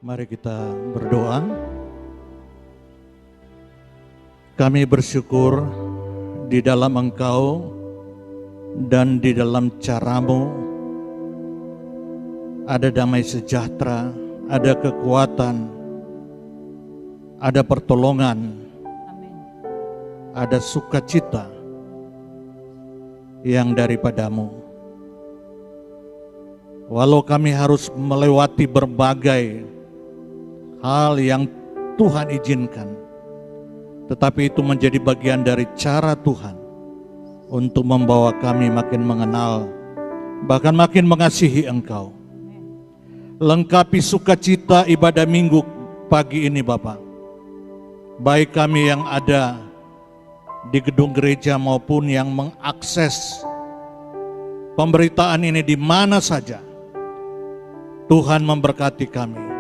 Mari kita berdoa. Kami bersyukur di dalam Engkau dan di dalam cara-Mu ada damai sejahtera, ada kekuatan, ada pertolongan, Amin. ada sukacita yang daripada-Mu. Walau kami harus melewati berbagai hal yang Tuhan izinkan, tetapi itu menjadi bagian dari cara Tuhan untuk membawa kami makin mengenal, bahkan makin mengasihi Engkau. Lengkapi sukacita ibadah minggu pagi ini Bapa, baik kami yang ada di gedung gereja maupun yang mengakses pemberitaan ini di mana saja. Tuhan memberkati kami.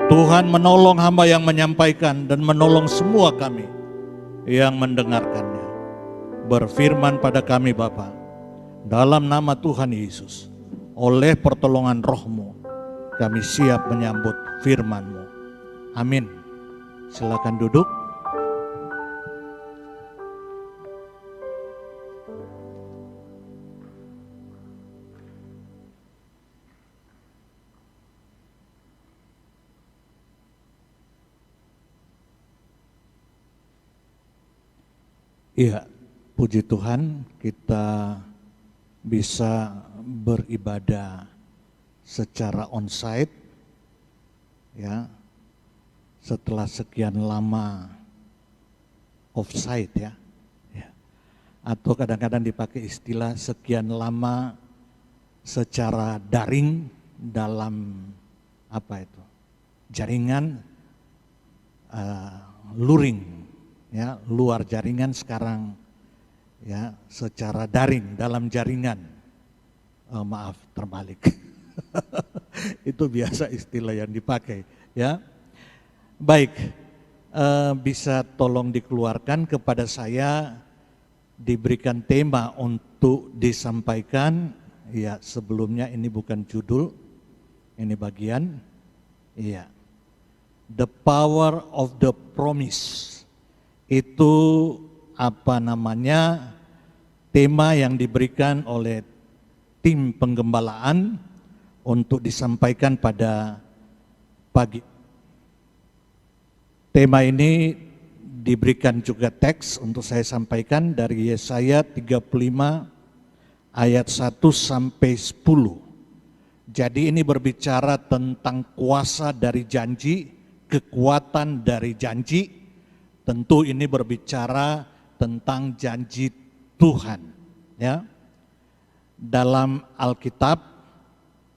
Tuhan menolong hamba yang menyampaikan dan menolong semua kami yang mendengarkannya. Berfirman pada kami Bapa, dalam nama Tuhan Yesus, oleh pertolongan Roh-Mu, kami siap menyambut firman-Mu. Amin. Silakan duduk. Iya, puji Tuhan kita bisa beribadah secara onsite ya, setelah sekian lama offsite ya. Atau kadang-kadang dipakai istilah sekian lama secara daring dalam apa itu? Jaringan luring. Ya, luar jaringan sekarang ya secara daring dalam jaringan. Maaf terbalik. Itu biasa istilah yang dipakai ya. Baik, bisa tolong dikeluarkan kepada saya, diberikan tema untuk disampaikan. Ya, sebelumnya ini bukan judul, ini bagian. Iya. The power of the promise. Itu apa namanya, tema yang diberikan oleh tim penggembalaan untuk disampaikan pada pagi. Tema ini diberikan juga teks untuk saya sampaikan dari Yesaya 35 ayat 1 sampai 10. Jadi ini berbicara tentang kuasa dari janji, kekuatan dari janji. Tentu ini berbicara tentang janji Tuhan ya. Dalam Alkitab,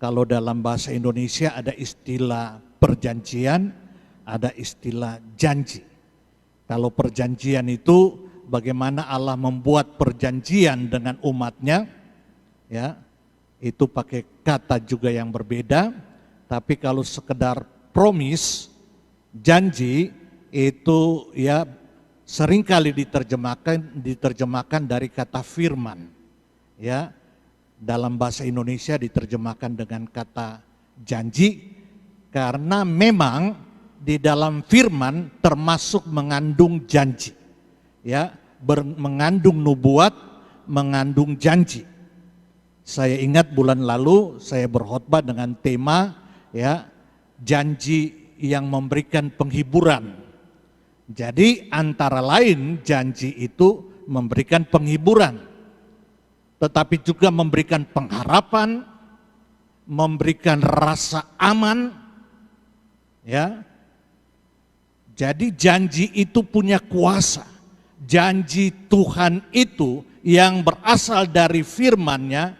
kalau dalam bahasa Indonesia ada istilah perjanjian, ada istilah janji. Kalau perjanjian itu bagaimana Allah membuat perjanjian dengan umatnya ya, itu pakai kata juga yang berbeda. Tapi kalau sekedar promise, janji, itu ya seringkali diterjemahkan dari kata firman ya. Dalam bahasa Indonesia diterjemahkan dengan kata janji, karena memang di dalam firman termasuk mengandung janji ya, mengandung nubuat, mengandung janji. Saya ingat bulan lalu saya berkhotbah dengan tema ya, janji yang memberikan penghiburan. Jadi antara lain janji itu memberikan penghiburan, tetapi juga memberikan pengharapan, memberikan rasa aman, ya. Jadi janji itu punya kuasa. Janji Tuhan itu yang berasal dari firman-Nya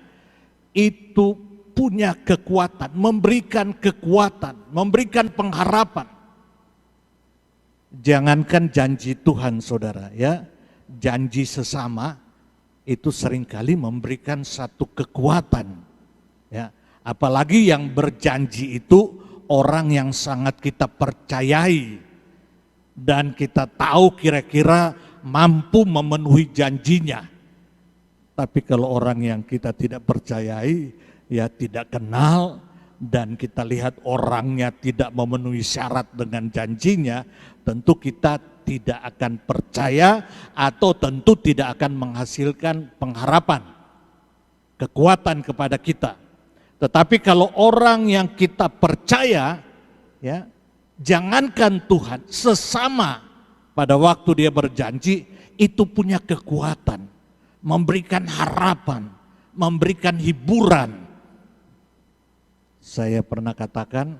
itu punya kekuatan, memberikan pengharapan. Jangankan janji Tuhan saudara ya, janji sesama itu seringkali memberikan satu kekuatan ya. Apalagi yang berjanji itu orang yang sangat kita percayai dan kita tahu kira-kira mampu memenuhi janjinya. Tapi kalau orang yang kita tidak percayai, ya tidak kenal, dan kita lihat orangnya tidak memenuhi syarat dengan janjinya, tentu kita tidak akan percaya atau tentu tidak akan menghasilkan pengharapan, kekuatan kepada kita. Tetapi kalau orang yang kita percaya, ya, jangankan Tuhan, sesama pada waktu dia berjanji itu punya kekuatan, memberikan harapan, memberikan hiburan. Saya pernah katakan,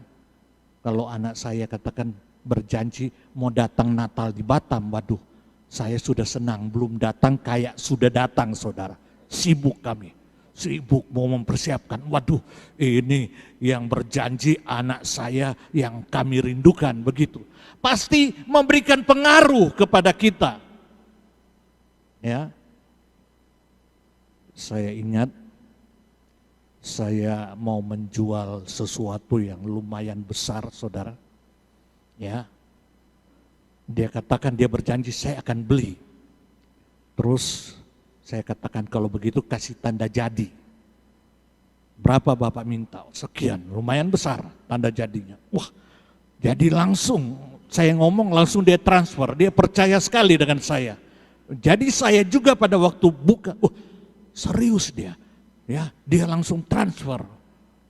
kalau anak saya katakan berjanji mau datang Natal di Batam, waduh, saya sudah senang, belum datang kayak sudah datang, saudara. Sibuk kami, sibuk mau mempersiapkan. Waduh, ini yang berjanji anak saya yang kami rindukan, begitu. Pasti memberikan pengaruh kepada kita. Ya, saya ingat saya mau menjual sesuatu yang lumayan besar, saudara. Ya, dia katakan dia berjanji saya akan beli. Terus saya katakan kalau begitu kasih tanda jadi. Berapa Bapak minta? Sekian, lumayan besar tanda jadinya. Wah, jadi langsung saya ngomong langsung dia transfer, dia percaya sekali dengan saya. Jadi saya juga pada waktu buka, serius dia, ya, dia langsung transfer.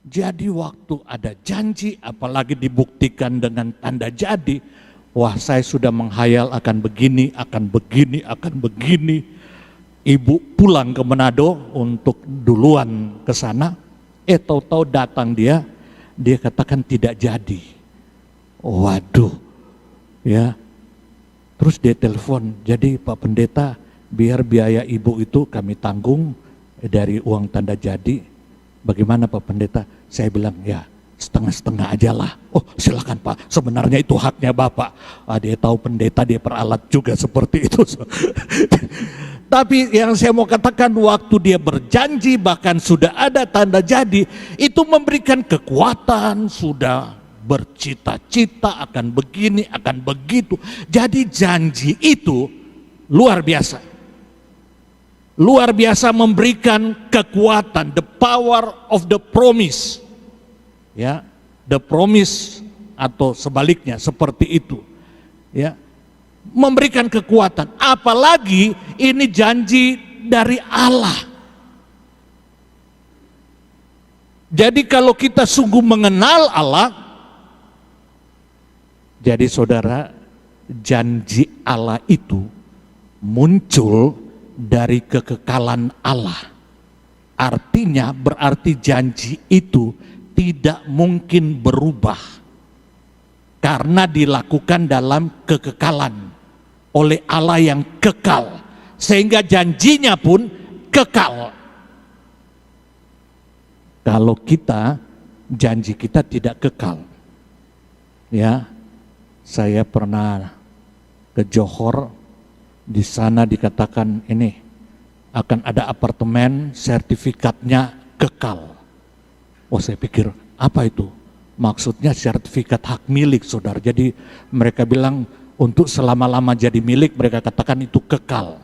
Jadi waktu ada janji, apalagi dibuktikan dengan tanda jadi, wah saya sudah menghayal akan begini, akan begini, akan begini. Ibu pulang ke Manado untuk duluan ke sana, tahu-tahu datang dia katakan tidak jadi. Waduh, ya. Terus dia telepon, jadi Pak Pendeta, biar biaya ibu itu kami tanggung dari uang tanda jadi. Bagaimana Pak Pendeta? Saya bilang, ya setengah-setengah aja lah. Oh silakan Pak, sebenarnya itu haknya Bapak. Dia tahu pendeta, dia peralat juga seperti itu. Tapi yang saya mau katakan, waktu dia berjanji bahkan sudah ada tanda jadi, itu memberikan kekuatan, sudah bercita-cita akan begini, akan begitu. Jadi janji itu luar biasa. Luar biasa memberikan kekuatan, the power of the promise. Ya, the promise atau sebaliknya seperti itu. Ya. Memberikan kekuatan, apalagi ini janji dari Allah. Jadi kalau kita sungguh mengenal Allah, jadi saudara, janji Allah itu muncul dari kekekalan Allah. Artinya berarti janji itu tidak mungkin berubah karena dilakukan dalam kekekalan oleh Allah yang kekal, sehingga janjinya pun kekal. Kalau kita, janji kita tidak kekal. Ya, saya pernah ke Johor, di sana dikatakan ini akan ada apartemen sertifikatnya kekal. Oh saya pikir apa itu? Maksudnya sertifikat hak milik, saudara. Jadi mereka bilang untuk selama-lama jadi milik, mereka katakan itu kekal.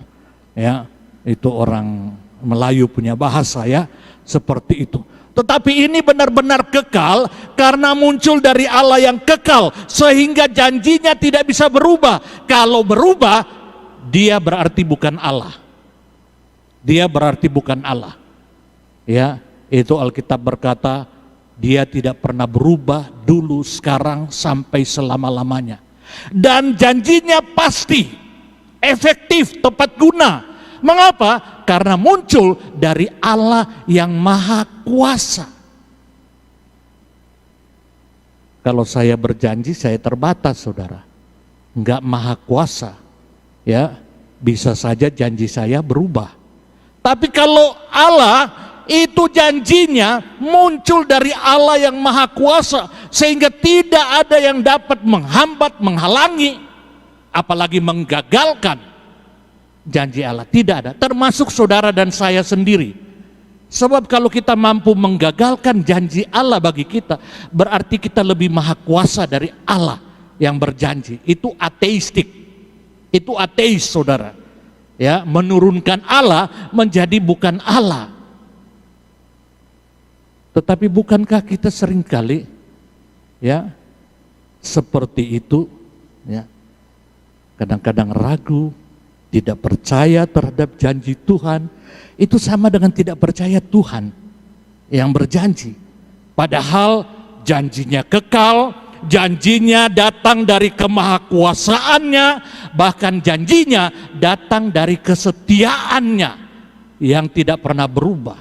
Ya, itu orang Melayu punya bahasa ya, seperti itu. Tetapi ini benar-benar kekal karena muncul dari Allah yang kekal, sehingga janjinya tidak bisa berubah. Kalau berubah, dia berarti bukan Allah. Dia berarti bukan Allah. Ya, itu Alkitab berkata, dia tidak pernah berubah dulu, sekarang, sampai selama-lamanya. Dan janjinya pasti, efektif, tepat guna. Mengapa? Karena muncul dari Allah yang maha kuasa. Kalau saya berjanji, saya terbatas, saudara. Enggak maha kuasa. Ya, bisa saja janji saya berubah. Tapi kalau Allah, itu janjinya muncul dari Allah yang maha kuasa, sehingga tidak ada yang dapat menghambat, menghalangi, apalagi menggagalkan janji Allah. Tidak ada, termasuk saudara dan saya sendiri. Sebab kalau kita mampu menggagalkan janji Allah bagi kita, berarti kita lebih maha kuasa dari Allah yang berjanji. Itu ateistik, itu ateis, saudara. Ya, menurunkan Allah menjadi bukan Allah. Tetapi bukankah kita seringkali ya seperti itu ya, kadang-kadang ragu, tidak percaya terhadap janji Tuhan. Itu sama dengan tidak percaya Tuhan yang berjanji. Padahal janjinya kekal, janjinya datang dari kemahakuasaannya, bahkan janjinya datang dari kesetiaannya yang tidak pernah berubah.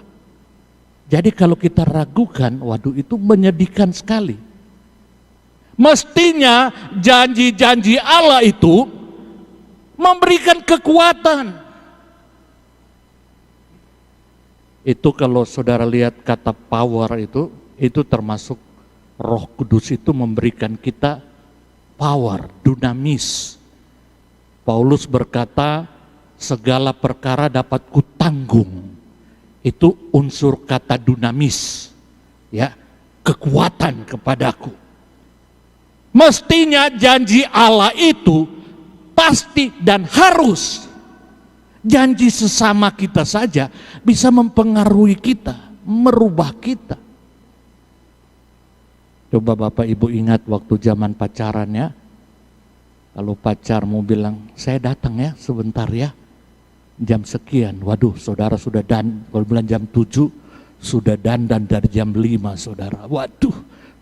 Jadi kalau kita ragukan, waduh, itu menyedihkan sekali. Mestinya janji-janji Allah itu memberikan kekuatan. Itu kalau saudara lihat kata power itu termasuk Roh Kudus itu memberikan kita power, dunamis. Paulus berkata, segala perkara dapat kutanggung. Itu unsur kata dunamis, ya, kekuatan kepadaku. Mestinya janji Allah itu pasti dan harus. Janji sesama kita saja bisa mempengaruhi kita, merubah kita. Coba Bapak Ibu ingat waktu zaman pacaran ya. Kalau pacar mau bilang, saya datang ya sebentar ya, jam sekian. Waduh, saudara sudah kalau bilang jam 7, sudah dandan dari jam 5 saudara. Waduh,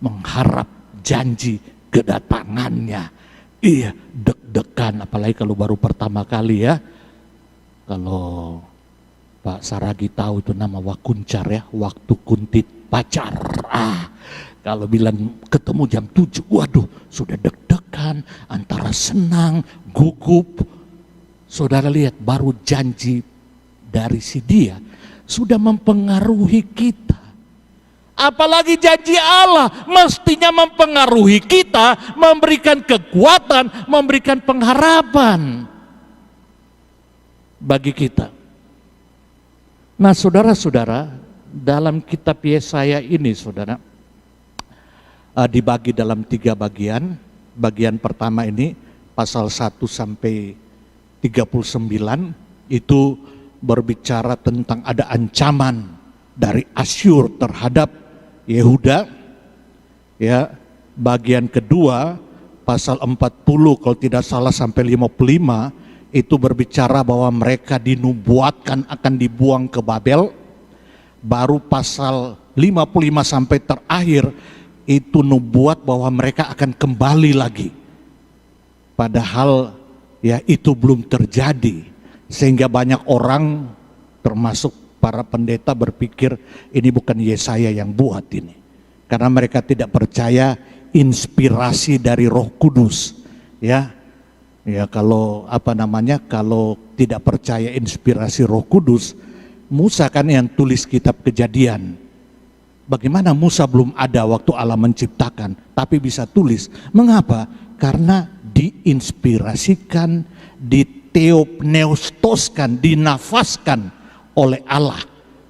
mengharap janji kedatangannya. Iya, deg-degan, apalagi kalau baru pertama kali ya. Kalau Pak Saragi tahu itu nama wakuncar ya, waktu kuntit pacar. Kalau bilang ketemu jam 7, waduh sudah deg-degan, antara senang, gugup. Saudara lihat, baru janji dari si dia sudah mempengaruhi kita. Apalagi janji Allah mestinya mempengaruhi kita, memberikan kekuatan, memberikan pengharapan bagi kita. Nah saudara-saudara, dalam kitab Yesaya ini saudara, dibagi dalam 3 bagian. Bagian pertama ini pasal 1 sampai 39 itu berbicara tentang ada ancaman dari Asyur terhadap Yehuda. Ya, bagian kedua pasal 40 kalau tidak salah sampai 55 itu berbicara bahwa mereka dinubuatkan akan dibuang ke Babel. Baru pasal 55 sampai terakhir itu nubuat bahwa mereka akan kembali lagi. Padahal ya itu belum terjadi. Sehingga banyak orang termasuk para pendeta berpikir ini bukan Yesaya yang buat ini. Karena mereka tidak percaya inspirasi dari Roh Kudus. Ya kalau kalau tidak percaya inspirasi Roh Kudus, Musa kan yang tulis kitab Kejadian. Bagaimana Musa belum ada waktu Allah menciptakan, tapi bisa tulis. Mengapa? Karena diinspirasikan, diteopneustoskan, dinafaskan oleh Allah.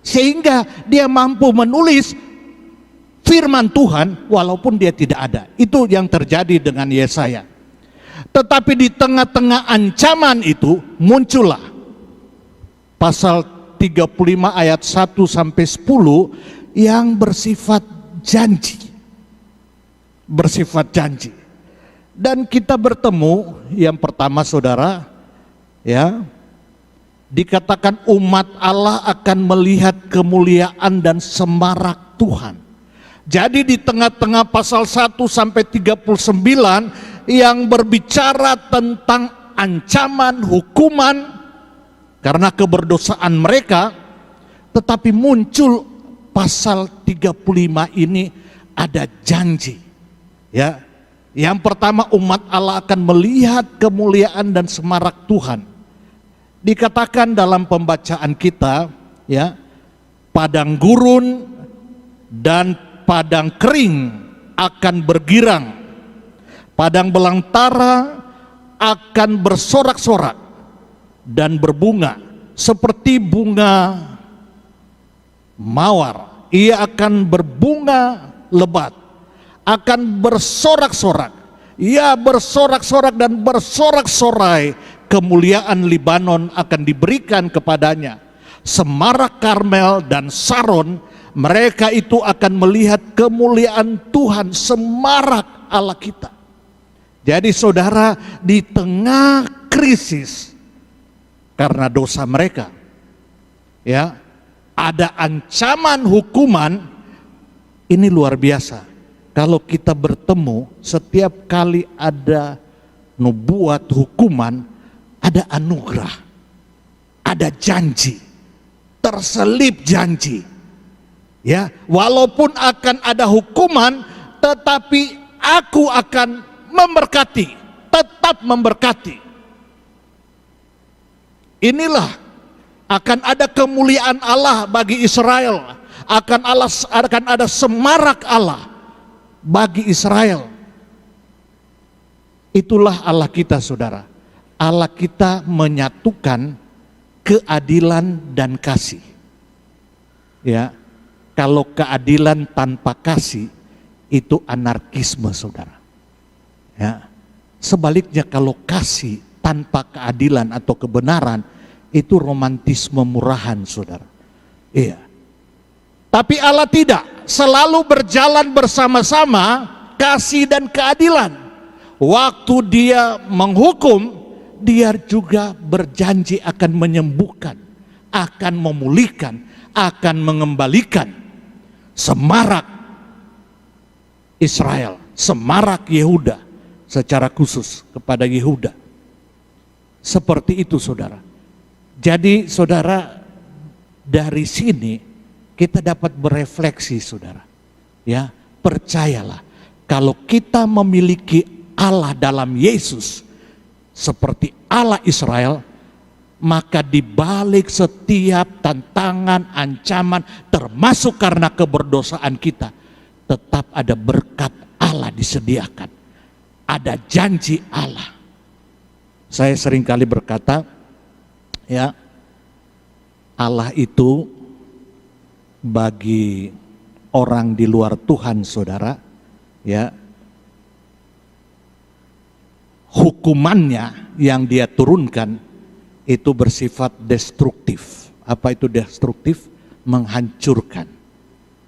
Sehingga dia mampu menulis firman Tuhan walaupun dia tidak ada. Itu yang terjadi dengan Yesaya. Tetapi di tengah-tengah ancaman itu muncullah pasal 35 ayat 1 sampai 10 yang bersifat janji. Bersifat janji. Dan kita bertemu yang pertama saudara, ya, dikatakan umat Allah akan melihat kemuliaan dan semarak Tuhan. Jadi di tengah-tengah pasal 1 sampai 39 yang berbicara tentang ancaman, hukuman karena keberdosaan mereka, tetapi muncul pasal 35 ini ada janji. Ya, yang pertama umat Allah akan melihat kemuliaan dan semarak Tuhan. Dikatakan dalam pembacaan kita, ya, padang gurun dan padang kering akan bergirang. Padang belantara akan bersorak-sorak dan berbunga seperti bunga mawar. Ia akan berbunga lebat, akan bersorak-sorak. Ia bersorak-sorak dan bersorak-sorai. Kemuliaan Libanon akan diberikan kepadanya. Semarak Karmel dan Saron mereka itu akan melihat kemuliaan Tuhan, semarak Allah kita. Jadi saudara, di tengah krisis karena dosa mereka, ya, ada ancaman hukuman. Ini luar biasa. Kalau kita bertemu, setiap kali ada nubuat hukuman, ada anugerah, ada janji, terselip janji. Ya, walaupun akan ada hukuman, tetapi aku akan memberkati, tetap memberkati. Inilah akan ada kemuliaan Allah bagi Israel, akan ada semarak Allah bagi Israel. Itulah Allah kita, saudara. Allah kita menyatukan keadilan dan kasih. Ya, kalau keadilan tanpa kasih itu anarkisme, saudara. Ya, sebaliknya kalau kasih tanpa keadilan atau kebenaran itu romantisme murahan, saudara. Iya. Tapi Allah tidak, selalu berjalan bersama-sama kasih dan keadilan. Waktu Dia menghukum, Dia juga berjanji akan menyembuhkan, akan memulihkan, akan mengembalikan semarak Israel, semarak Yehuda, secara khusus kepada Yehuda. Seperti itu, saudara. Jadi saudara, dari sini kita dapat berefleksi, saudara. Ya, percayalah, kalau kita memiliki Allah dalam Yesus seperti Allah Israel, maka di balik setiap tantangan, ancaman, termasuk karena keberdosaan kita, tetap ada berkat Allah disediakan. Ada janji Allah. Saya seringkali berkata, ya, Allah itu bagi orang di luar Tuhan, saudara, ya, hukumannya yang Dia turunkan itu bersifat destruktif. Apa itu destruktif? Menghancurkan,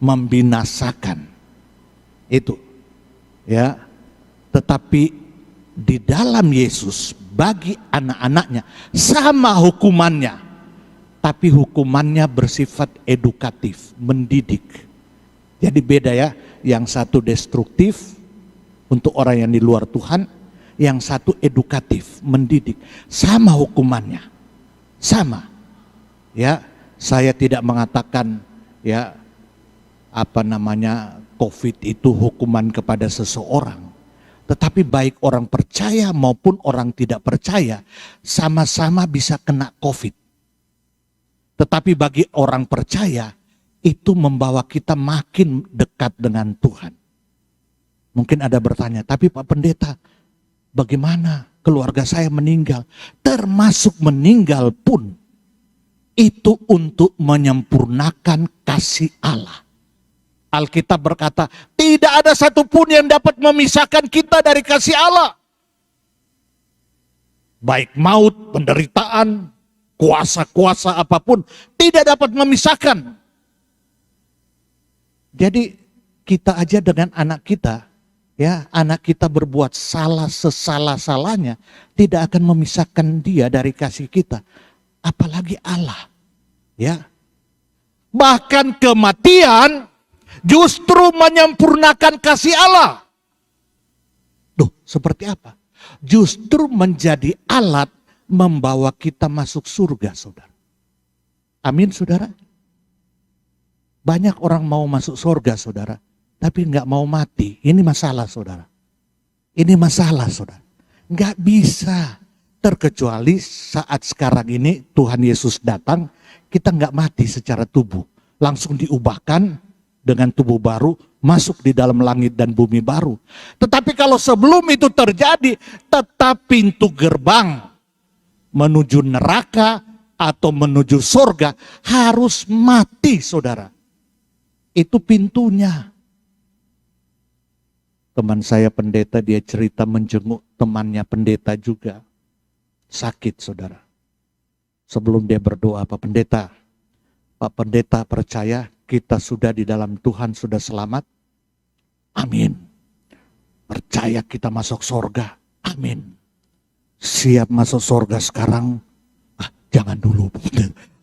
membinasakan. Itu, ya. Tetapi di dalam Yesus bagi anak-anaknya sama hukumannya. Tapi hukumannya bersifat edukatif, mendidik. Jadi beda, ya, yang satu destruktif untuk orang yang di luar Tuhan, yang satu edukatif, mendidik. Sama hukumannya, sama. Ya, saya tidak mengatakan, ya, COVID itu hukuman kepada seseorang. Tetapi baik orang percaya maupun orang tidak percaya, sama-sama bisa kena COVID. Tetapi bagi orang percaya, itu membawa kita makin dekat dengan Tuhan. Mungkin ada bertanya, tapi Pak Pendeta, bagaimana keluarga saya meninggal? Termasuk meninggal pun, itu untuk menyempurnakan kasih Allah. Alkitab berkata, tidak ada satupun yang dapat memisahkan kita dari kasih Allah. Baik maut, penderitaan, kuasa-kuasa apapun tidak dapat memisahkan. Jadi kita aja dengan anak kita, ya, anak kita berbuat salah sesalah-salahnya, tidak akan memisahkan dia dari kasih kita. Apalagi Allah, ya. Bahkan kematian justru menyempurnakan kasih Allah. Duh, seperti apa? Justru menjadi alat membawa kita masuk surga, saudara. Amin, saudara. Banyak orang mau masuk surga, saudara, tapi nggak mau mati. Ini masalah, saudara. Ini masalah, saudara. Nggak bisa, terkecuali saat sekarang ini Tuhan Yesus datang, kita nggak mati secara tubuh, langsung diubahkan dengan tubuh baru, masuk di dalam langit dan bumi baru. Tetapi kalau sebelum itu terjadi, tetap pintu gerbang menuju neraka atau menuju surga harus mati, saudara. Itu pintunya. Teman saya pendeta, dia cerita menjenguk temannya pendeta juga. Sakit, saudara. Sebelum dia berdoa, Pak Pendeta percaya kita sudah di dalam Tuhan, sudah selamat? Amin. Percaya kita masuk surga? Amin. Siap masuk surga sekarang? Jangan dulu,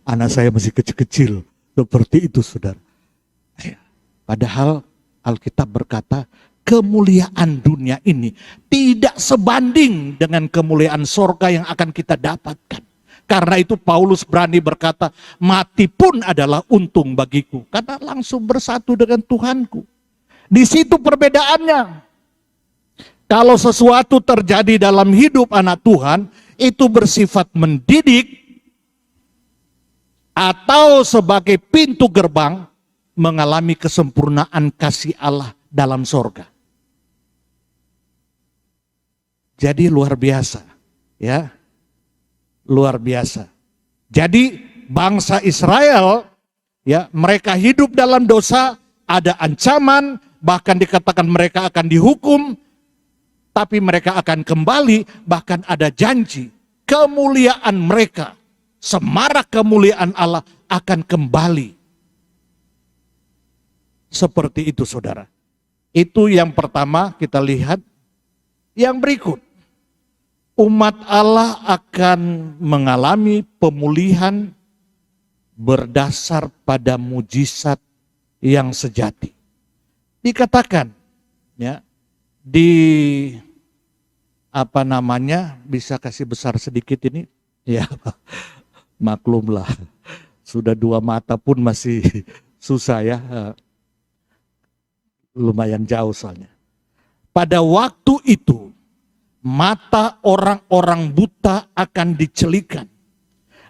anak saya masih kecil-kecil. Seperti itu, saudara. Padahal Alkitab berkata, kemuliaan dunia ini tidak sebanding dengan kemuliaan surga yang akan kita dapatkan. Karena itu Paulus berani berkata, mati pun adalah untung bagiku. Karena langsung bersatu dengan Tuhanku. Di situ perbedaannya. Kalau sesuatu terjadi dalam hidup anak Tuhan, itu bersifat mendidik, atau sebagai pintu gerbang, mengalami kesempurnaan kasih Allah dalam sorga. Jadi luar biasa, ya. Luar biasa. Jadi bangsa Israel, ya, mereka hidup dalam dosa, ada ancaman, bahkan dikatakan mereka akan dihukum, tapi mereka akan kembali, bahkan ada janji kemuliaan mereka, semarak kemuliaan Allah akan kembali. Seperti itu, saudara. Itu yang pertama kita lihat. Yang berikut, umat Allah akan mengalami pemulihan berdasar pada mujizat yang sejati. Dikatakan, ya, di bisa kasih besar sedikit ini, ya, maklumlah, sudah 2 mata pun masih susah, ya, lumayan jauh soalnya. Pada waktu itu, mata orang-orang buta akan dicelikan,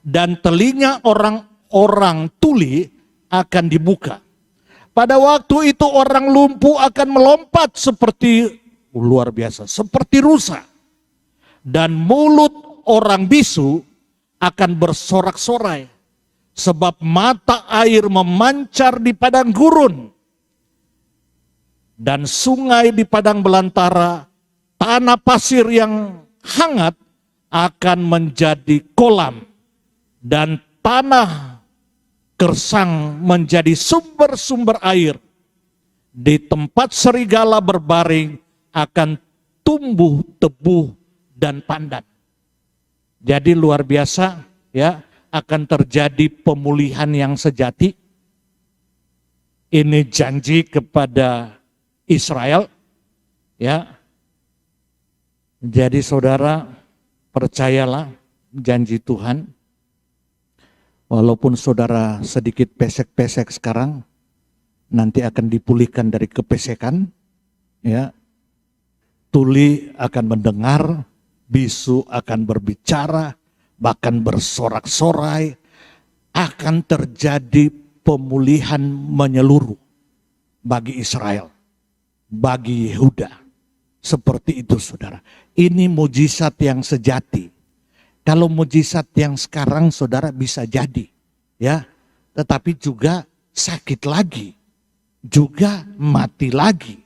dan telinga orang-orang tuli akan dibuka. Pada waktu itu orang lumpuh akan melompat seperti luar biasa, seperti rusa. Dan mulut orang bisu akan bersorak-sorai, sebab mata air memancar di padang gurun. Dan sungai di padang belantara, tanah pasir yang hangat akan menjadi kolam, dan tanah gersang menjadi sumber-sumber air. Di tempat serigala berbaring akan tumbuh tebu dan pandan. Jadi luar biasa, ya, akan terjadi pemulihan yang sejati. Ini janji kepada Israel, ya. Jadi saudara, percayalah janji Tuhan. Walaupun saudara sedikit pesek-pesek sekarang, nanti akan dipulihkan dari kepesekan, ya. Tuli akan mendengar, bisu akan berbicara, bahkan bersorak-sorai. Akan terjadi pemulihan menyeluruh bagi Israel, bagi Yehuda. Seperti itu, saudara. Ini mujizat yang sejati. Kalau mujizat yang sekarang, saudara, bisa jadi, ya, tetapi juga sakit lagi, juga mati lagi.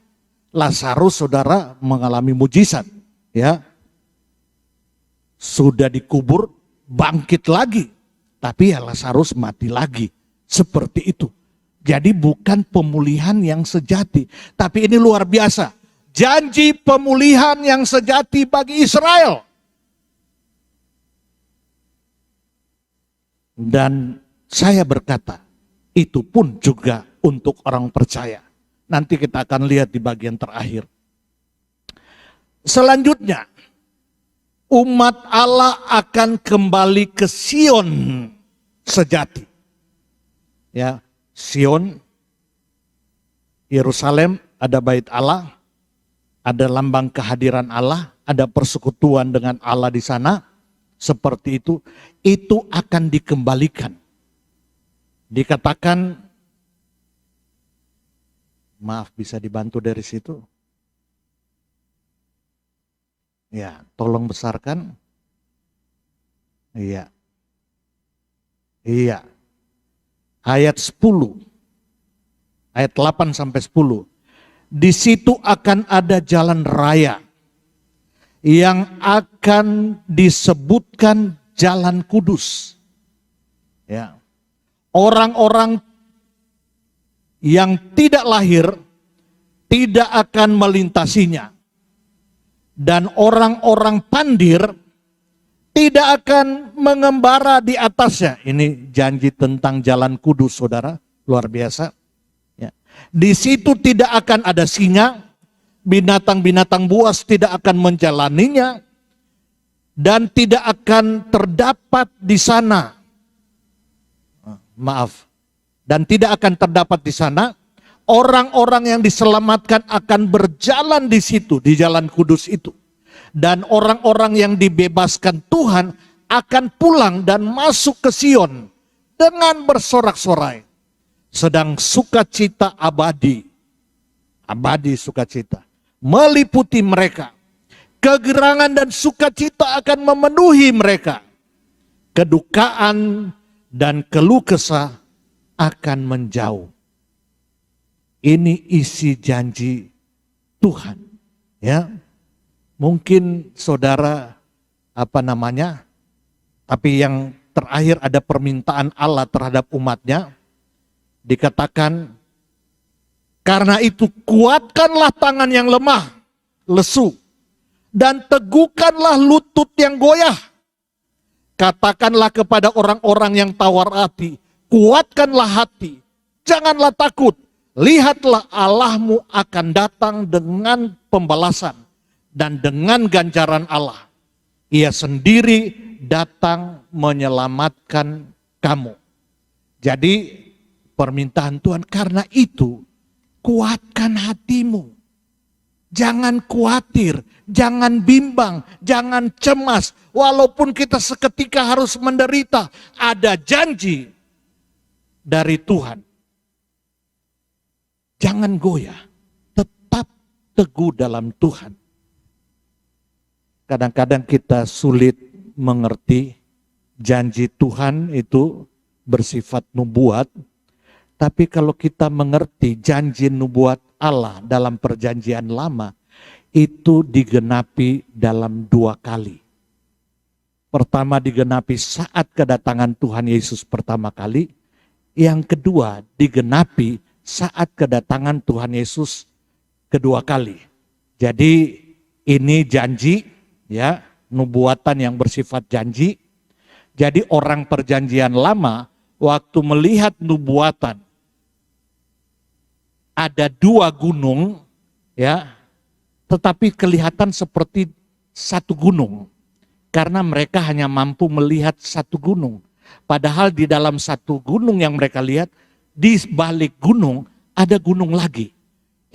Lazarus, saudara, mengalami mujizat, ya, sudah dikubur, bangkit lagi, tapi ya Lazarus mati lagi. Seperti itu. Jadi bukan pemulihan yang sejati, tapi ini luar biasa. Janji pemulihan yang sejati bagi Israel. Dan saya berkata, itu pun juga untuk orang percaya. Nanti kita akan lihat di bagian terakhir. Selanjutnya, umat Allah akan kembali ke Sion sejati. Ya, Sion, Yerusalem, ada bait Allah, ada lambang kehadiran Allah, ada persekutuan dengan Allah di sana. Seperti itu akan dikembalikan. Dikatakan, maaf, bisa dibantu dari situ? Ya, tolong besarkan. Iya. Iya. Ayat 10. Ayat 8 sampai 10. Di situ akan ada jalan raya yang akan disebutkan jalan kudus. Ya. Orang-orang yang tidak lahir tidak akan melintasinya, dan orang-orang pandir tidak akan mengembara di atasnya. Ini janji tentang jalan kudus, saudara, luar biasa. Ya. Di situ tidak akan ada singa, binatang-binatang buas tidak akan menjalaninya, dan tidak akan terdapat di sana. Dan tidak akan terdapat di sana. Orang-orang yang diselamatkan akan berjalan di situ, di jalan kudus itu. Dan orang-orang yang dibebaskan Tuhan akan pulang dan masuk ke Sion dengan bersorak-sorai. Sedang sukacita abadi sukacita, meliputi mereka. Kegerangan dan sukacita akan memenuhi mereka. Kedukaan dan keluh kesah akan menjauh. Ini isi janji Tuhan. Ya. Mungkin saudara tapi yang terakhir ada permintaan Allah terhadap umatnya. Dikatakan, karena itu kuatkanlah tangan yang lemah, lesu, dan teguhkanlah lutut yang goyah. Katakanlah kepada orang-orang yang tawar hati, kuatkanlah hati, janganlah takut. Lihatlah Allahmu akan datang dengan pembalasan dan dengan ganjaran Allah. Ia sendiri datang menyelamatkan kamu. Jadi permintaan Tuhan, karena itu kuatkan hatimu. Jangan khawatir, jangan bimbang, jangan cemas. Walaupun kita seketika harus menderita, ada janji dari Tuhan. Jangan goyah, tetap teguh dalam Tuhan. Kadang-kadang kita sulit mengerti janji Tuhan itu bersifat nubuat. Tapi kalau kita mengerti janji nubuat Allah dalam perjanjian lama, itu digenapi dalam 2 kali. Pertama digenapi saat kedatangan Tuhan Yesus pertama kali. Yang kedua digenapi saat kedatangan Tuhan Yesus kedua kali. Jadi ini janji, ya, nubuatan yang bersifat janji. Jadi orang perjanjian lama waktu melihat nubuatan ada 2 gunung, ya, tetapi kelihatan seperti satu gunung karena mereka hanya mampu melihat satu gunung. Padahal di dalam satu gunung yang mereka lihat, di balik gunung ada gunung lagi.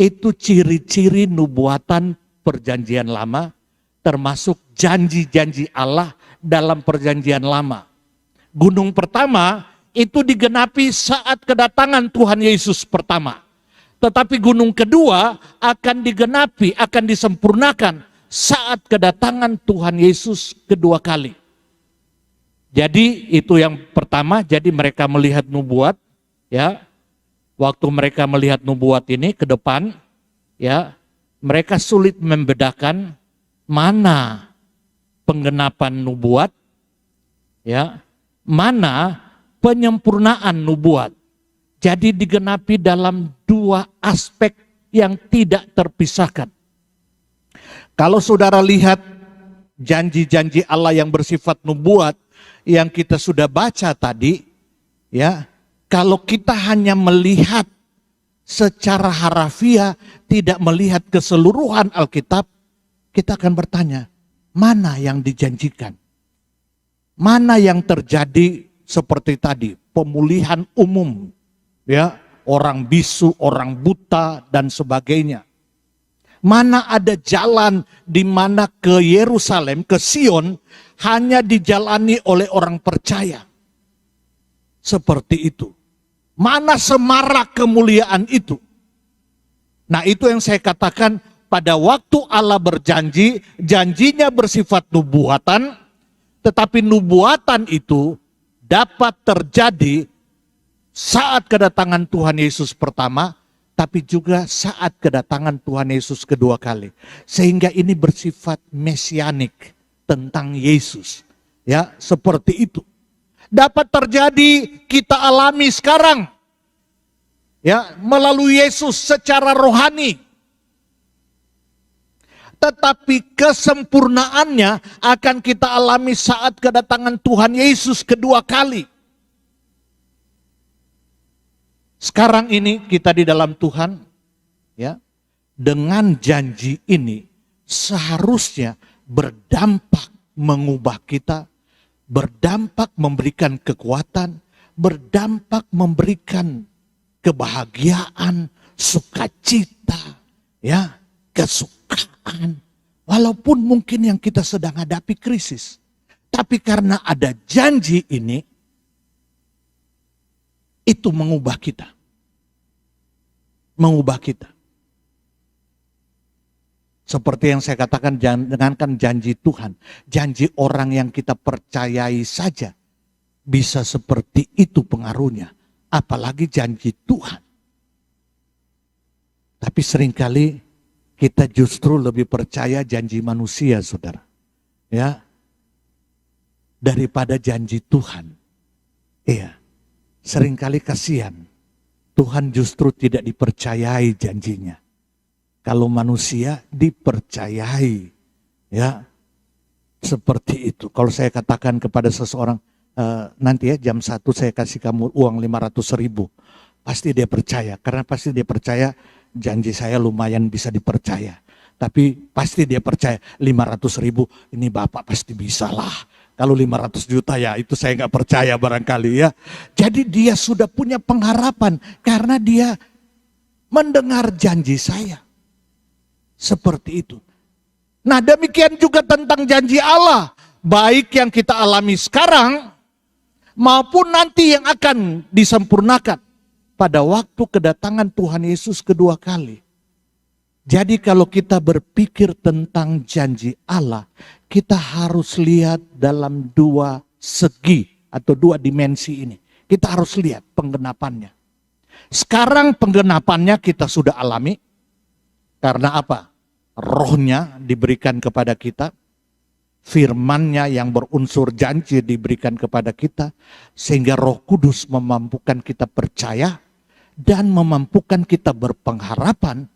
Itu ciri-ciri nubuatan perjanjian lama, termasuk janji-janji Allah dalam perjanjian lama. Gunung pertama itu digenapi saat kedatangan Tuhan Yesus pertama. Tetapi gunung kedua akan digenapi, akan disempurnakan saat kedatangan Tuhan Yesus kedua kali. Jadi itu yang pertama, jadi mereka melihat nubuat, ya. Waktu mereka melihat nubuat ini ke depan, ya, mereka sulit membedakan mana penggenapan nubuat, ya, mana penyempurnaan nubuat. Jadi digenapi dalam 2 aspek yang tidak terpisahkan. Kalau saudara lihat janji-janji Allah yang bersifat nubuat yang kita sudah baca tadi, ya, kalau kita hanya melihat secara harafiah, tidak melihat keseluruhan Alkitab, kita akan bertanya, mana yang dijanjikan? Mana yang terjadi seperti tadi, pemulihan umum, ya, orang bisu, orang buta dan sebagainya. Mana ada jalan di mana ke Yerusalem, ke Sion hanya dijalani oleh orang percaya. Seperti itu. Mana semarak kemuliaan itu? Nah, itu yang saya katakan, pada waktu Allah berjanji, janjinya bersifat nubuatan, tetapi nubuatan itu dapat terjadi saat kedatangan Tuhan Yesus pertama, tapi juga saat kedatangan Tuhan Yesus kedua kali. Sehingga ini bersifat mesianik tentang Yesus. Ya, seperti itu. Dapat terjadi, kita alami sekarang. Ya, melalui Yesus secara rohani. Tetapi kesempurnaannya akan kita alami saat kedatangan Tuhan Yesus kedua kali. Sekarang ini kita di dalam Tuhan, ya, dengan janji ini seharusnya berdampak mengubah kita, berdampak memberikan kekuatan, berdampak memberikan kebahagiaan, sukacita, ya, kesukaan. Walaupun mungkin yang kita sedang hadapi krisis. Tapi karena ada janji ini, itu mengubah kita. Mengubah kita. Seperti yang saya katakan, jangankan janji Tuhan. Janji orang yang kita percayai saja bisa seperti itu pengaruhnya. Apalagi janji Tuhan. Tapi seringkali kita justru lebih percaya janji manusia, saudara. Ya, daripada janji Tuhan. Iya, seringkali kasihan. Tuhan justru tidak dipercayai janjinya. Kalau manusia dipercayai. Ya, seperti itu. Kalau saya katakan kepada seseorang, nanti ya jam 1 saya kasih kamu uang 500.000. Pasti dia percaya. Karena pasti dia percaya janji saya lumayan bisa dipercaya. Tapi pasti dia percaya 500.000 ini Bapak pasti bisa lah. Kalau 500 juta ya itu saya nggak percaya barangkali ya. Jadi dia sudah punya pengharapan karena dia mendengar janji saya. Seperti itu. Nah demikian juga tentang janji Allah. Baik yang kita alami sekarang maupun nanti yang akan disempurnakan pada waktu kedatangan Tuhan Yesus kedua kali. Jadi kalau kita berpikir tentang janji Allah, kita harus lihat dalam dua segi atau dua dimensi ini. Kita harus lihat penggenapannya. Sekarang penggenapannya kita sudah alami. Karena apa? Rohnya diberikan kepada kita. Firman-Nya yang berunsur janji diberikan kepada kita. Sehingga Roh Kudus memampukan kita percaya. Dan memampukan kita berpengharapan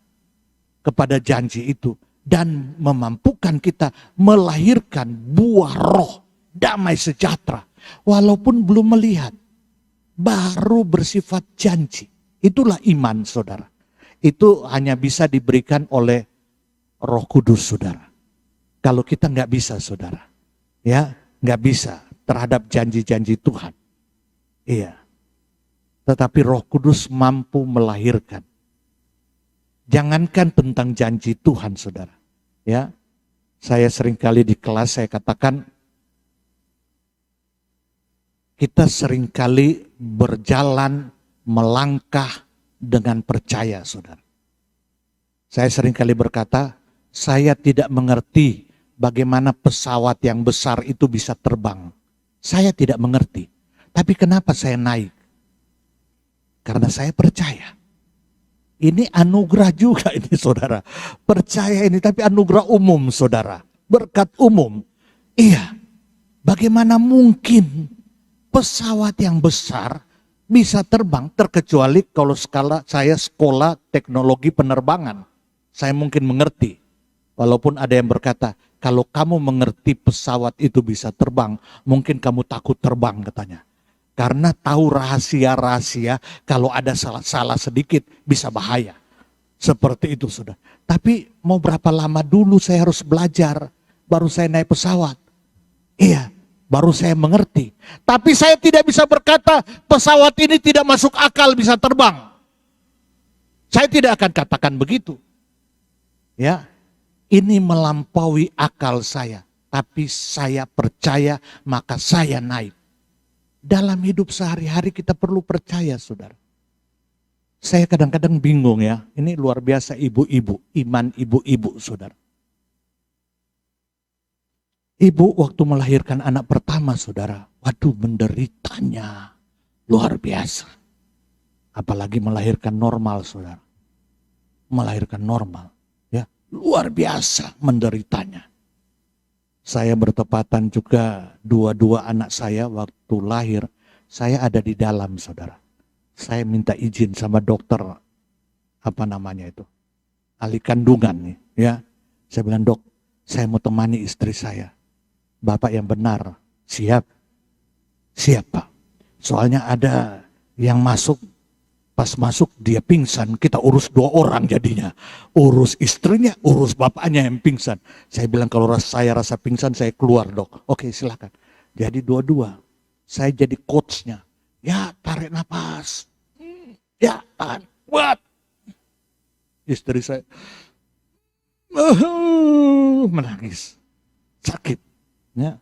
kepada janji itu. Dan memampukan kita melahirkan buah roh, damai sejahtera. Walaupun belum melihat, baru bersifat janji. Itulah iman, saudara. Itu hanya bisa diberikan oleh Roh Kudus, saudara. Kalau kita nggak bisa, saudara. Ya, nggak bisa terhadap janji-janji Tuhan. Iya. Tetapi Roh Kudus mampu melahirkan. Jangankan tentang janji Tuhan, saudara. Ya, saya seringkali di kelas saya katakan, kita seringkali berjalan melangkah dengan percaya, saudara. Saya seringkali berkata, saya tidak mengerti bagaimana pesawat yang besar itu bisa terbang. Saya tidak mengerti. Tapi kenapa saya naik? Karena saya percaya. Ini anugerah juga ini saudara. Percaya ini tapi anugerah umum saudara. Berkat umum. Iya. Bagaimana mungkin pesawat yang besar bisa terbang terkecuali kalau saya sekolah teknologi penerbangan. Saya mungkin mengerti. Walaupun ada yang berkata, kalau kamu mengerti pesawat itu bisa terbang, mungkin kamu takut terbang katanya. Karena tahu rahasia-rahasia kalau ada salah sedikit bisa bahaya. Seperti itu sudah. Tapi mau berapa lama dulu saya harus belajar baru saya naik pesawat. Iya, baru saya mengerti. Tapi saya tidak bisa berkata pesawat ini tidak masuk akal bisa terbang. Saya tidak akan katakan begitu. Ya, ini melampaui akal saya. Tapi saya percaya maka saya naik. Dalam hidup sehari-hari kita perlu percaya, saudara. Saya kadang-kadang bingung ya. Ini luar biasa ibu-ibu, iman ibu-ibu, saudara. Ibu waktu melahirkan anak pertama, saudara. Waduh, menderitanya luar biasa. Apalagi melahirkan normal, saudara. Melahirkan normal, ya luar biasa menderitanya. Saya bertepatan juga dua-dua anak saya waktu lahir, saya ada di dalam saudara. saya minta izin sama dokter, apa namanya itu, ahli kandungan nih, ya. Saya bilang, dok, saya mau temani istri saya. Bapak yang benar, siap? Siap, Pak. Soalnya ada yang masuk, pas masuk dia pingsan, kita urus 2 orang jadinya. Urus istrinya, urus bapaknya yang pingsan. Saya bilang kalau saya rasa pingsan, saya keluar, dok. Oke, silakan. Jadi dua-dua, saya jadi coachnya. Ya, tarik nafas. Ya, tahan. Buat. Istri saya menangis. Sakit. Ya.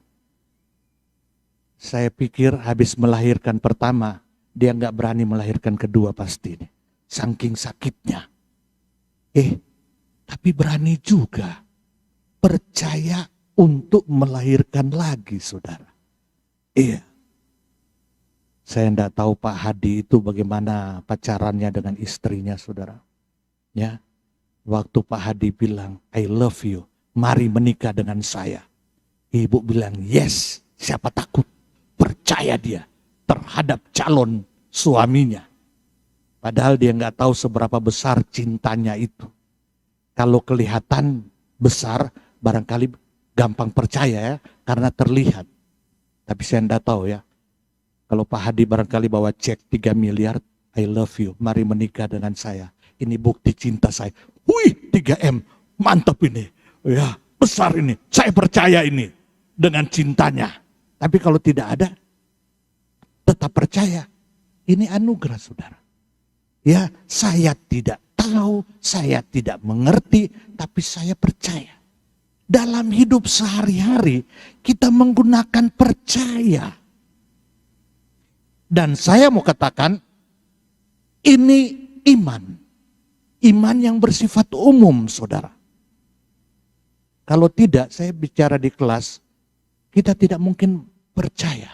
Saya pikir habis melahirkan pertama, dia nggak berani melahirkan kedua pasti nih. Saking sakitnya. Tapi berani juga. Percaya untuk melahirkan lagi, saudara. Iya. Saya enggak tahu Pak Hadi itu bagaimana pacarannya dengan istrinya, saudara. Ya, waktu Pak Hadi bilang, I love you, mari menikah dengan saya. Ibu bilang, yes, siapa takut? Percaya dia terhadap calon suaminya. Padahal dia enggak tahu seberapa besar cintanya itu. Kalau kelihatan besar, barangkali gampang percaya ya, karena terlihat. Tapi saya enggak tahu ya. Kalau Pak Hadi barangkali bawa cek 3 miliar, I love you, mari menikah dengan saya. Ini bukti cinta saya. Wih, 3M, mantap ini. Ya, besar ini. Saya percaya ini dengan cintanya. Tapi kalau tidak ada, tetap percaya. Ini anugerah, saudara. Ya, saya tidak tahu, saya tidak mengerti, tapi saya percaya. Dalam hidup sehari-hari, kita menggunakan percaya. Dan saya mau katakan, ini iman. Iman yang bersifat umum, saudara. Kalau tidak, saya bicara di kelas, kita tidak mungkin percaya.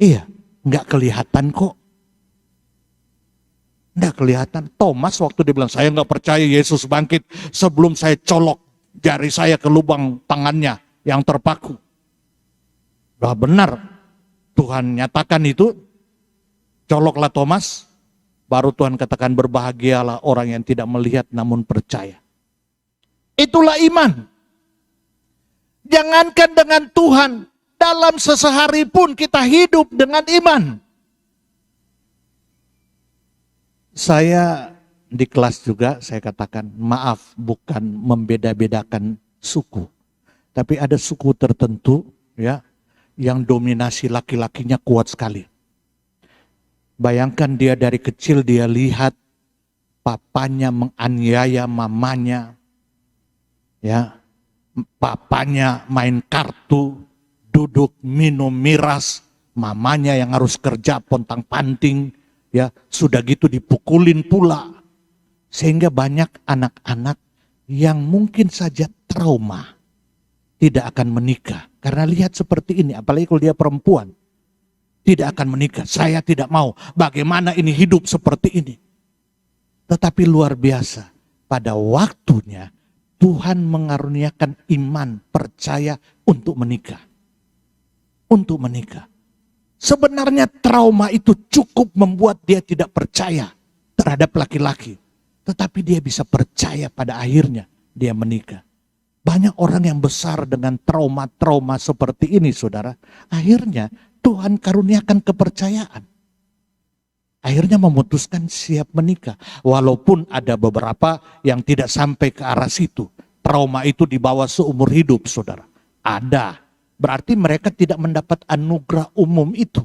Iya, nggak kelihatan kok. Nggak kelihatan. Thomas waktu dia bilang, saya nggak percaya Yesus bangkit sebelum saya colok jari saya ke lubang tangannya yang terpaku. Bah benar. Tuhan nyatakan itu, coloklah Thomas, baru Tuhan katakan berbahagialah orang yang tidak melihat namun percaya. Itulah iman. Jangankan dengan Tuhan, dalam sesehari pun kita hidup dengan iman. Saya di kelas juga saya katakan, maaf bukan membeda-bedakan suku. Tapi ada suku tertentu ya, yang dominasi laki-lakinya kuat sekali. Bayangkan dia dari kecil dia lihat papanya menganiaya mamanya. Ya, papanya main kartu, duduk minum miras, mamanya yang harus kerja pontang-panting, ya, sudah gitu dipukulin pula. Sehingga banyak anak-anak yang mungkin saja trauma tidak akan menikah. Karena lihat seperti ini, apalagi kalau dia perempuan. Tidak akan menikah, saya tidak mau. Bagaimana ini hidup seperti ini. Tetapi luar biasa, pada waktunya Tuhan mengaruniakan iman, percaya untuk menikah. Untuk menikah. Sebenarnya trauma itu cukup membuat dia tidak percaya terhadap laki-laki. Tetapi dia bisa percaya pada akhirnya dia menikah. Banyak orang yang besar dengan trauma-trauma seperti ini, saudara. Akhirnya Tuhan karuniakan kepercayaan. Akhirnya memutuskan siap menikah. Walaupun ada beberapa yang tidak sampai ke arah situ. Trauma itu dibawa seumur hidup, saudara. Ada. Berarti mereka tidak mendapat anugerah umum itu.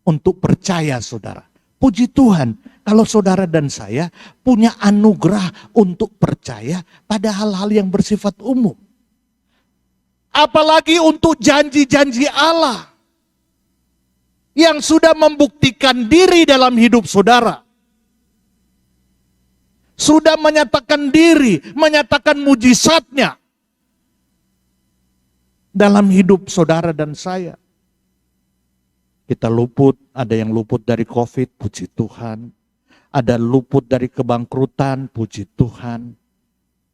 Untuk percaya, saudara. Puji Tuhan, kalau saudara dan saya punya anugerah untuk percaya pada hal-hal yang bersifat umum. Apalagi untuk janji-janji Allah yang sudah membuktikan diri dalam hidup saudara. Sudah menyatakan diri, menyatakan mujizatnya dalam hidup saudara dan saya. Kita luput, ada yang luput dari COVID, puji Tuhan. Ada luput dari kebangkrutan, puji Tuhan.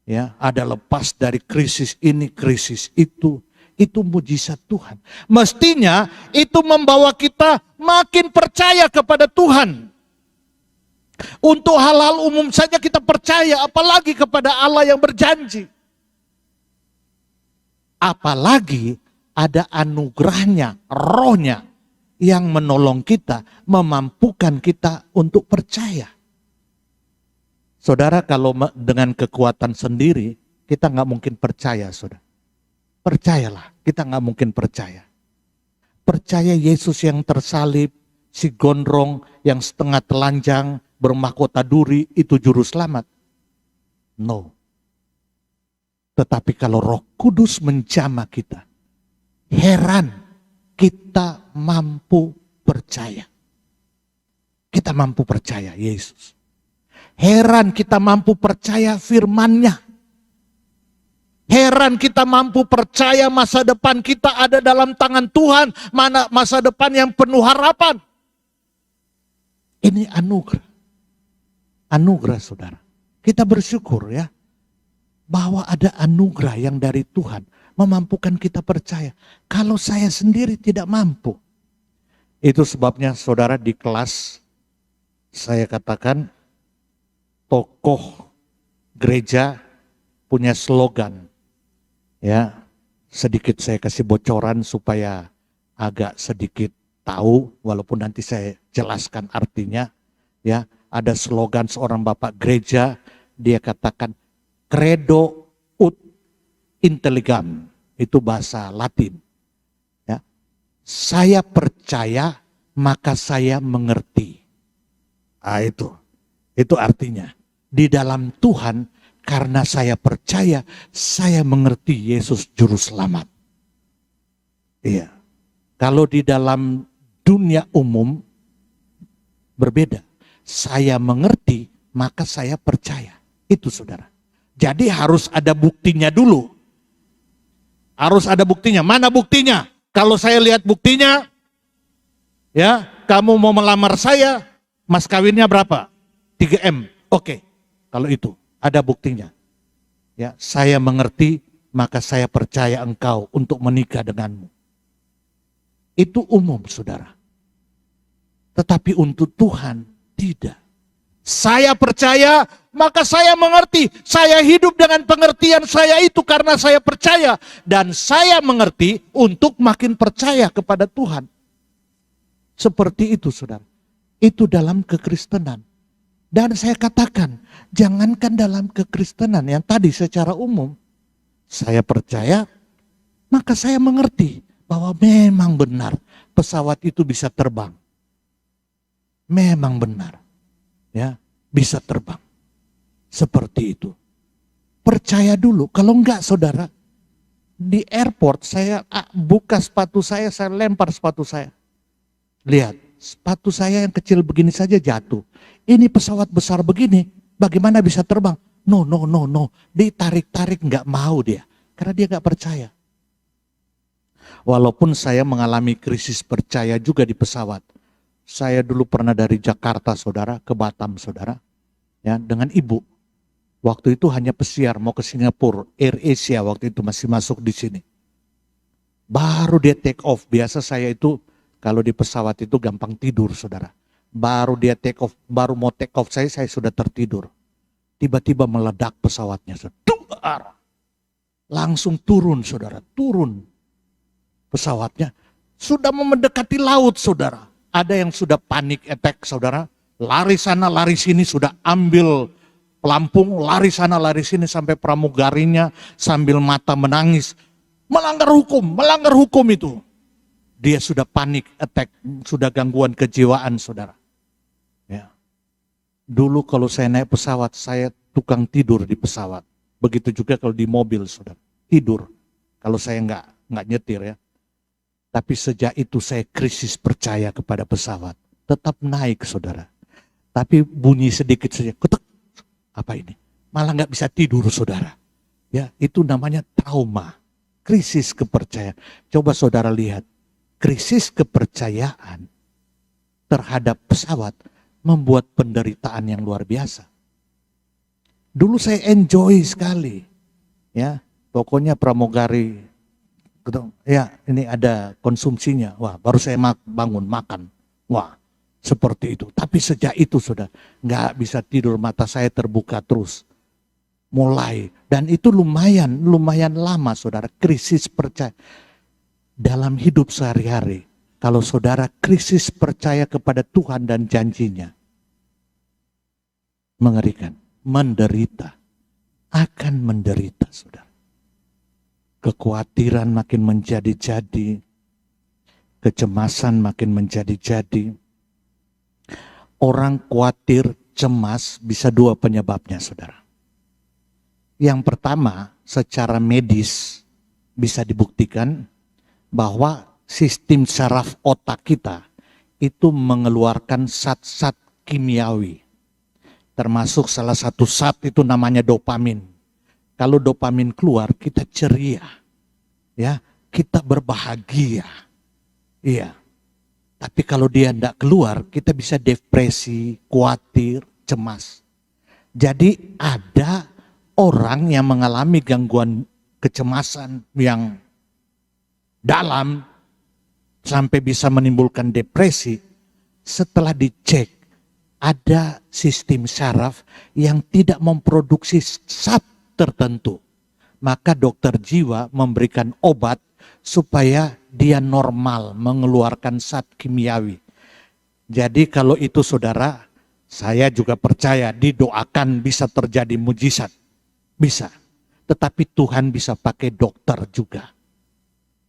Ya, ada lepas dari krisis ini, krisis itu. Itu mujizat Tuhan. Mestinya itu membawa kita makin percaya kepada Tuhan. Untuk hal-hal umum saja kita percaya, apalagi kepada Allah yang berjanji. Apalagi ada anugerahnya, rohnya, yang menolong kita, memampukan kita untuk percaya. Saudara, kalau dengan kekuatan sendiri, kita nggak mungkin percaya, saudara. Percayalah, kita nggak mungkin percaya. Percaya Yesus yang tersalib, si gondrong yang setengah telanjang, bermahkota duri, itu juru selamat. No. Tetapi kalau Roh Kudus menjamah kita, heran kita mampu percaya. Kita mampu percaya Yesus. Heran kita mampu percaya firman-Nya. Heran kita mampu percaya masa depan kita ada dalam tangan Tuhan. Mana masa depan yang penuh harapan. Ini anugerah. Anugerah, saudara. Kita bersyukur ya, bahwa ada anugerah yang dari Tuhan memampukan kita percaya. Kalau saya sendiri tidak mampu. Itu sebabnya saudara di kelas saya katakan tokoh gereja punya slogan. Ya, sedikit saya kasih bocoran supaya agak sedikit tahu, walaupun nanti saya jelaskan artinya. Ya, ada slogan seorang bapak gereja, dia katakan credo ut intelligam, itu bahasa Latin. Ya, saya percaya maka saya mengerti. Itu artinya di dalam Tuhan. Karena saya percaya, saya mengerti Yesus Juru Selamat. Iya. Kalau di dalam dunia umum, berbeda. Saya mengerti, maka saya percaya. Itu saudara. Jadi harus ada buktinya dulu. Harus ada buktinya. Mana buktinya? Kalau saya lihat buktinya, ya, kamu mau melamar saya, mas kawinnya berapa? 3M. Oke. Kalau itu. Ada buktinya. Ya, saya mengerti, maka saya percaya engkau untuk menikah denganmu. Itu umum, saudara. Tetapi untuk Tuhan, tidak. Saya percaya, maka saya mengerti. Saya hidup dengan pengertian saya itu karena saya percaya. Dan saya mengerti untuk makin percaya kepada Tuhan. Seperti itu, saudara. Itu dalam kekristenan. Dan saya katakan, jangankan dalam kekristenan yang tadi secara umum, saya percaya, maka saya mengerti bahwa memang benar pesawat itu bisa terbang. Memang benar, ya, bisa terbang. Seperti itu. Percaya dulu, kalau enggak saudara, di airport saya buka sepatu saya lempar sepatu saya. Lihat. Sepatu saya yang kecil begini saja jatuh. Ini pesawat besar begini, bagaimana bisa terbang? No. Ditarik-tarik nggak mau dia. Karena dia nggak percaya. Walaupun saya mengalami krisis percaya juga di pesawat. Saya dulu pernah dari Jakarta, saudara, ke Batam, saudara. Ya, dengan ibu. Waktu itu hanya pesiar mau ke Singapura. Air Asia waktu itu masih masuk di sini. Baru dia take off. Biasa saya itu kalau di pesawat itu gampang tidur, saudara. Baru dia take off, baru mau take off saya sudah tertidur. Tiba-tiba meledak pesawatnya. Langsung turun, saudara. Turun pesawatnya. Sudah mendekati laut, saudara. Ada yang sudah panik attack, saudara. Lari sana, lari sini, sudah ambil pelampung. Lari sana, lari sini sampai pramugarinya sambil mata menangis. Melanggar hukum itu. Dia sudah panik attack, sudah gangguan kejiwaan, saudara. Ya. Dulu kalau saya naik pesawat, saya tukang tidur di pesawat. Begitu juga kalau di mobil, saudara. Tidur. Kalau saya nggak nyetir ya. Tapi sejak itu saya krisis percaya kepada pesawat. Tetap naik, saudara. Tapi bunyi sedikit saja, ketek. Apa ini? Malah nggak bisa tidur, saudara. Ya, itu namanya trauma. Krisis kepercayaan. Coba saudara lihat. Krisis kepercayaan terhadap pesawat membuat penderitaan yang luar biasa. Dulu saya enjoy sekali, ya, pokoknya pramugari, ya ini ada konsumsinya, wah baru saya bangun makan, wah Seperti itu. Tapi sejak itu sudah nggak bisa tidur, mata saya terbuka terus. Mulai. Dan itu lumayan lama saudara, krisis percaya. Dalam hidup sehari-hari, kalau saudara krisis percaya kepada Tuhan dan janjinya, mengerikan, menderita, akan menderita saudara. Kekhawatiran makin menjadi-jadi, kecemasan makin menjadi-jadi. Orang khawatir, cemas bisa dua penyebabnya saudara. Yang pertama, secara medis bisa dibuktikan bahwa sistem saraf otak kita itu mengeluarkan zat-zat kimiawi. Termasuk salah satu zat itu namanya dopamin. Kalau dopamin keluar, kita ceria. Ya, kita berbahagia. Iya. Tapi kalau dia tidak keluar, kita bisa depresi, khawatir, cemas. Jadi ada orang yang mengalami gangguan kecemasan yang dalam sampai bisa menimbulkan depresi, setelah dicek ada sistem saraf yang tidak memproduksi zat tertentu. Maka dokter jiwa memberikan obat supaya dia normal mengeluarkan zat kimiawi. Jadi kalau itu saudara, saya juga percaya didoakan bisa terjadi mujizat. Bisa. Tetapi Tuhan bisa pakai dokter juga.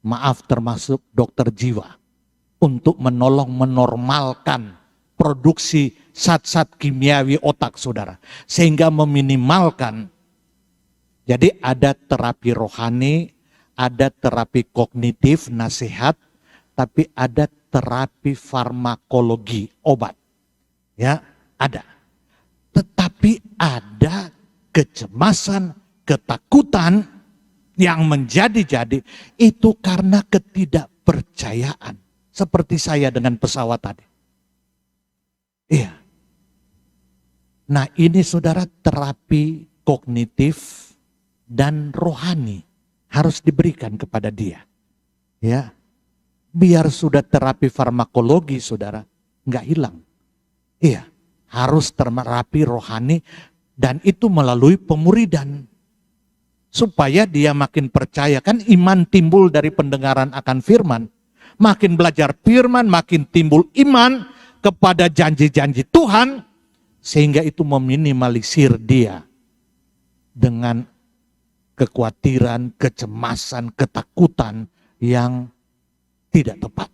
Maaf, termasuk dokter jiwa. Untuk menolong menormalkan produksi zat-zat kimiawi otak saudara. Sehingga meminimalkan. Jadi ada terapi rohani, ada terapi kognitif, nasihat, tapi ada terapi farmakologi, obat. Ya, ada. Tetapi ada kecemasan, ketakutan yang menjadi-jadi itu karena ketidakpercayaan. Seperti saya dengan pesawat tadi. Iya. Nah ini saudara terapi kognitif dan rohani harus diberikan kepada dia. Ya. Biar sudah terapi farmakologi saudara, nggak hilang. Iya. Harus terapi rohani dan itu melalui pemuridan. Supaya dia makin percaya. Kan iman timbul dari pendengaran akan firman. Makin belajar firman, makin timbul iman kepada janji-janji Tuhan. Sehingga itu meminimalisir dia dengan kekhawatiran, kecemasan, ketakutan yang tidak tepat.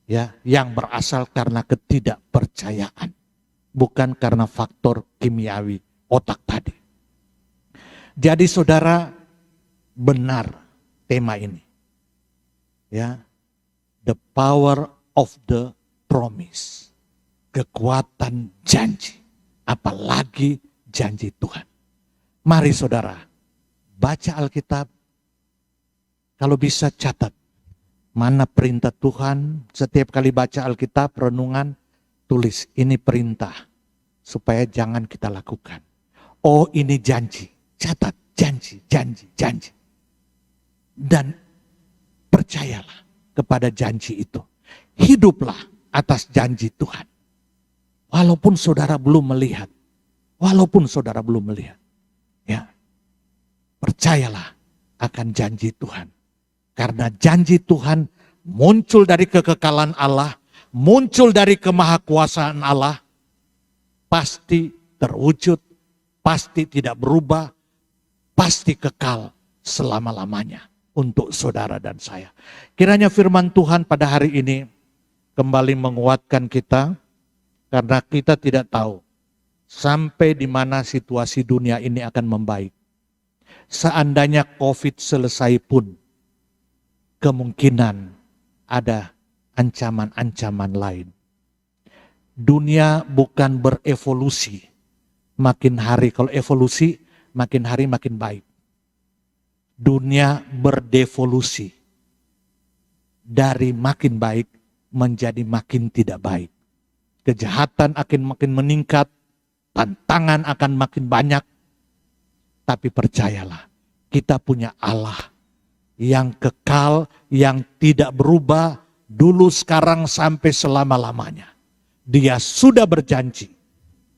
Ya, yang berasal karena ketidakpercayaan. Bukan karena faktor kimiawi otak tadi. Jadi saudara, benar tema ini. Ya, the power of the promise. Kekuatan janji. Apalagi janji Tuhan. Mari saudara, baca Alkitab. Kalau bisa catat. Mana perintah Tuhan. Setiap kali baca Alkitab, renungan, tulis ini perintah. Supaya jangan kita lakukan. Oh ini janji. Catat janji, janji, janji. Dan percayalah kepada janji itu. Hiduplah atas janji Tuhan. Walaupun saudara belum melihat. Walaupun saudara belum melihat. Ya. Percayalah akan janji Tuhan. Karena janji Tuhan muncul dari kekekalan Allah. Muncul dari kemahakuasaan Allah. Pasti terwujud. Pasti tidak berubah. Pasti kekal selama-lamanya untuk saudara dan saya. Kiranya firman Tuhan pada hari ini kembali menguatkan kita, karena kita tidak tahu sampai di mana situasi dunia ini akan membaik. Seandainya COVID selesai pun, kemungkinan ada ancaman-ancaman lain. Dunia bukan berevolusi. Makin hari, kalau evolusi, makin hari makin baik. Dunia berdevolusi. Dari makin baik menjadi makin tidak baik. Kejahatan akan makin meningkat. Tantangan akan makin banyak. Tapi percayalah, kita punya Allah yang kekal, yang tidak berubah dulu, sekarang, sampai selama-lamanya. Dia sudah berjanji,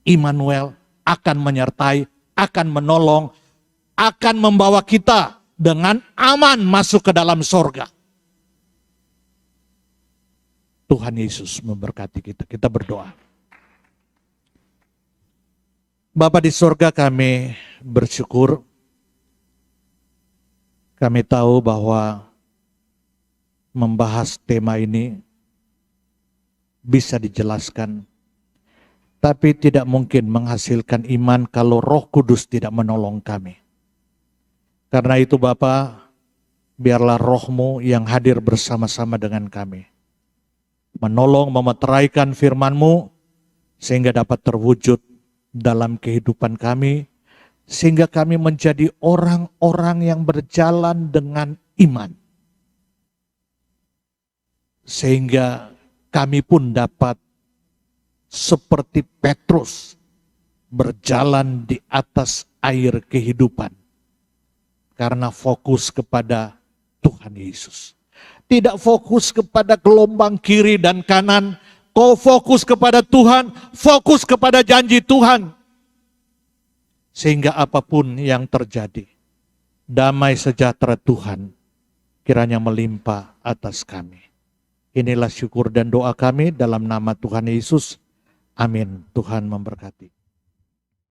Immanuel akan menyertai, akan menolong, akan membawa kita dengan aman masuk ke dalam sorga. Tuhan Yesus memberkati kita. Kita berdoa. Bapa di sorga, kami bersyukur. Kami tahu bahwa membahas tema ini bisa dijelaskan, tapi tidak mungkin menghasilkan iman kalau Roh Kudus tidak menolong kami. Karena itu Bapa, biarlah Roh-Mu yang hadir bersama-sama dengan kami, menolong memeteraikan firman-Mu, sehingga dapat terwujud dalam kehidupan kami, sehingga kami menjadi orang-orang yang berjalan dengan iman. Sehingga kami pun dapat seperti Petrus berjalan di atas air kehidupan. Karena fokus kepada Tuhan Yesus. Tidak fokus kepada gelombang kiri dan kanan. Kau fokus kepada Tuhan, fokus kepada janji Tuhan. Sehingga apapun yang terjadi, damai sejahtera Tuhan kiranya melimpah atas kami. Inilah syukur dan doa kami dalam nama Tuhan Yesus. Amin. Tuhan memberkati.